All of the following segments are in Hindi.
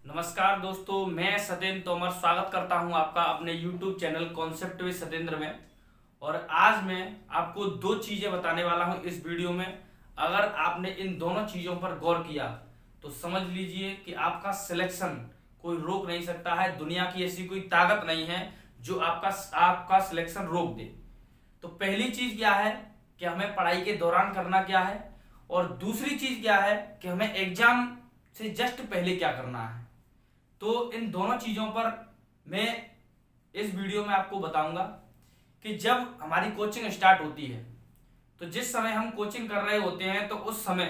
नमस्कार दोस्तों, मैं सत्येंद्र तोमर स्वागत करता हूं आपका अपने YouTube channel concept with Satyendra में। और आज मैं आपको दो चीजें बताने वाला हूं इस वीडियो में। अगर आपने इन दोनों चीजों पर गौर किया तो समझ लीजिए कि आपका सिलेक्शन कोई रोक नहीं सकता है। दुनिया की ऐसी कोई ताकत नहीं है जो आपका सिलेक्शन रोक दे। तो पहली चीज क्या है कि हमें पढ़ाई के दौरान करना क्या है, और दूसरी चीज क्या है कि हमें एग्जाम से जस्ट पहले क्या करना है। तो इन दोनों चीजों पर मैं इस वीडियो में आपको बताऊंगा कि जब हमारी कोचिंग स्टार्ट होती है तो जिस समय हम कोचिंग कर रहे होते हैं तो उस समय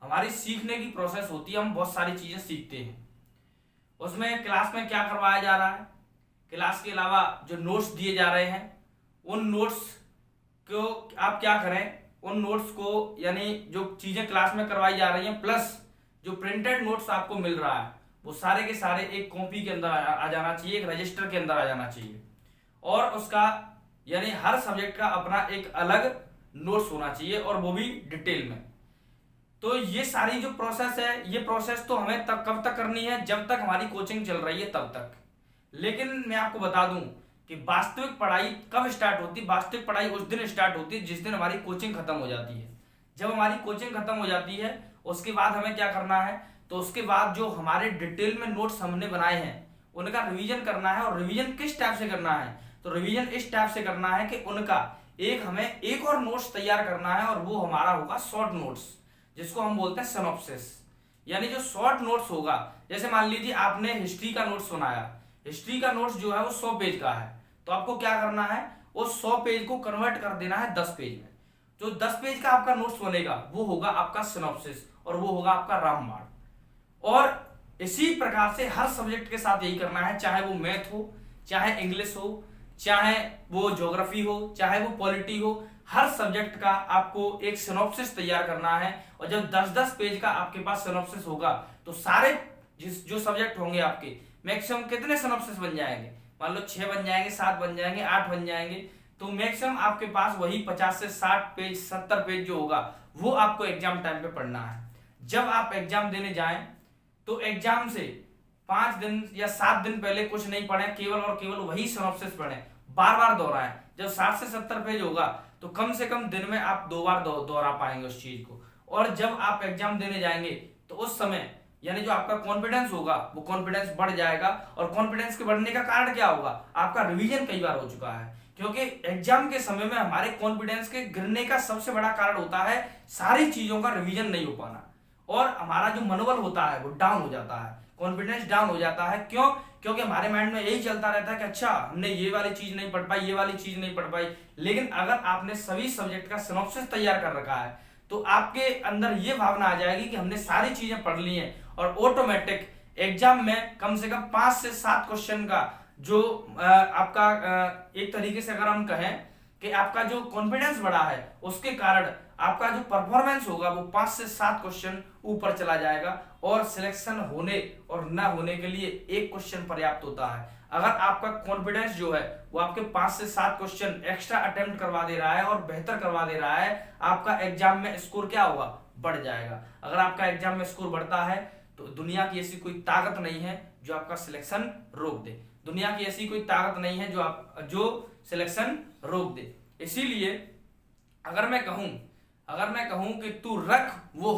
हमारी सीखने की प्रोसेस होती है। हम बहुत सारी चीजें सीखते हैं। उसमें क्लास में क्या करवाया जा रहा है, क्लास के अलावा जो नोट्स दिए जा रहे हैं उन नोट्स को आप क्या करें, उन नोट्स को यानी जो चीजें क्लास में करवाई जा रही हैं प्लस जो प्रिंटेड नोट्स आपको मिल रहा है वो सारे के सारे एक कॉपी के अंदर आ जाना चाहिए, एक रजिस्टर के अंदर आ जाना चाहिए। और उसका यानी हर सब्जेक्ट का अपना एक अलग नोट्स होना चाहिए और वो भी डिटेल में। तो ये सारी जो प्रोसेस है, ये प्रोसेस तो हमें तब कब तक करनी है, जब तक हमारी कोचिंग चल रही है तब तक। लेकिन मैं आपको बता दूं कि वास्तविक पढ़ाई कब स्टार्ट होती है। वास्तविक पढ़ाई उस दिन स्टार्ट होती है जिस दिन हमारी कोचिंग खत्म हो जाती है। जब हमारी कोचिंग खत्म हो जाती है उसके बाद हमें क्या करना है, तो उसके बाद जो हमारे डिटेल में नोट्स हमने बनाए हैं उनका रिवीजन करना है। और रिवीजन किस टाइप से करना है, तो रिवीजन इस टाइप से करना है कि उनका हमें एक और नोट्स तैयार करना है और वो हमारा होगा शॉर्ट नोट्स, जिसको हम बोलते हैं सिनॉप्सिस। यानी जो शॉर्ट नोट्स होगा, जैसे मान लीजिए आपने हिस्ट्री का नोट्स सुनाया, हिस्ट्री का नोट्स जो है वो 100 पेज का है, तो आपको क्या करना है, उस 100 पेज को कन्वर्ट कर देना है 10 पेज में। जो 10 पेज का आपका नोट्स बनेगा वो होगा आपका सिनॉप्सिस और वो होगा आपका रामबाण। और इसी प्रकार से हर सब्जेक्ट के साथ यही करना है, चाहे वो मैथ हो, चाहे इंग्लिश हो, चाहे वो ज्योग्राफी हो, चाहे वो पॉलिटी हो। हर सब्जेक्ट का आपको एक सिनॉप्सिस तैयार करना है। और जब 10-10 पेज का आपके पास सिनॉप्सिस होगा तो सारे जो सब्जेक्ट होंगे आपके मैक्सिमम कितने सिनॉप्सिस बन जाएंगे, मान लो 6 बन जाएंगे, 7 बन जाएंगे, 8 बन जाएंगे, तो मैक्सिमम आपके पास वही 50 से 60 पेज 70 पेज जो होगा वो आपको एग्जाम टाइम पे पढ़ना है। जब आप एग्जाम देने जाएं तो एग्जाम से 5 दिन या 7 दिन पहले कुछ नहीं पढ़े, केवल और केवल वही सिनॉप्सिस पढ़े, बार बार दोहराएं। जब 60 से 70 पेज होगा तो कम से कम दिन में आप 2 बार दोहरा पाएंगे उस चीज को। और जब आप एग्जाम देने जाएंगे तो उस समय यानी जो आपका कॉन्फिडेंस होगा वो कॉन्फिडेंस बढ़ जाएगा। और कॉन्फिडेंस के बढ़ने का कारण क्या होगा, आपका रिवीजन कई बार हो चुका है। क्योंकि एग्जाम के समय में हमारे कॉन्फिडेंस के गिरने का सबसे बड़ा कारण होता है सारी चीजों का रिवीजन नहीं हो पाना, और हमारा जो मनोबल होता है वो डाउन हो जाता है, कॉन्फिडेंस डाउन हो जाता है। क्यों? क्योंकि हमारे माइंड में यही चलता रहता है कि अच्छा हमने ये वाली चीज नहीं पढ़ पाई, ये वाली चीज नहीं पढ़ पाई। लेकिन अगर आपने सभी सब्जेक्ट का सिनॉप्सिस तैयार कर रखा है तो आपके अंदर ये भावना आ जाएगी कि हमने सारी चीजें पढ़ ली हैं, और ऑटोमेटिक एग्जाम में कम से कम 5 से 7 क्वेश्चन का जो आपका एक तरीके से अगर हम कहें कि आपका जो कॉन्फिडेंस बढ़ा है उसके कारण आपका जो परफॉर्मेंस होगा वो 5 से 7 क्वेश्चन ऊपर चला जाएगा। और सिलेक्शन होने और ना होने के लिए एक क्वेश्चन पर्याप्त होता है। अगर आपका कॉन्फिडेंस जो है वो आपके 5 से 7 क्वेश्चन एक्स्ट्रा अटेम्प्ट करवा दे रहा है और बेहतर करवा दे रहा है, आपका एग्जाम में स्कोर क्या होगा, बढ़ जाएगा। अगर आपका एग्जाम में स्कोर बढ़ता है तो दुनिया की ऐसी कोई ताकत नहीं है जो आपका सिलेक्शन रोक दे। दुनिया की ऐसी कोई ताकत नहीं है जो सिलेक्शन रोक दे। इसीलिए अगर मैं कहूं कि तू रख वो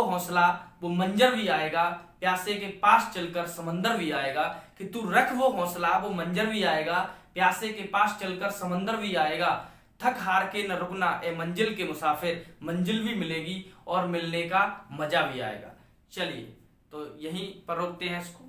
हौसला, वो मंजर भी आएगा, प्यासे के पास चलकर समंदर भी आएगा। कि तू रख वो हौसला, वो मंजर भी आएगा, प्यासे के पास चलकर समंदर भी आएगा। थक हार के न रुकना ए मंजिल के मुसाफिर, मंजिल भी मिलेगी और मिलने का मजा भी आएगा। चलिए तो यहीं पर रोकते हैं इसको।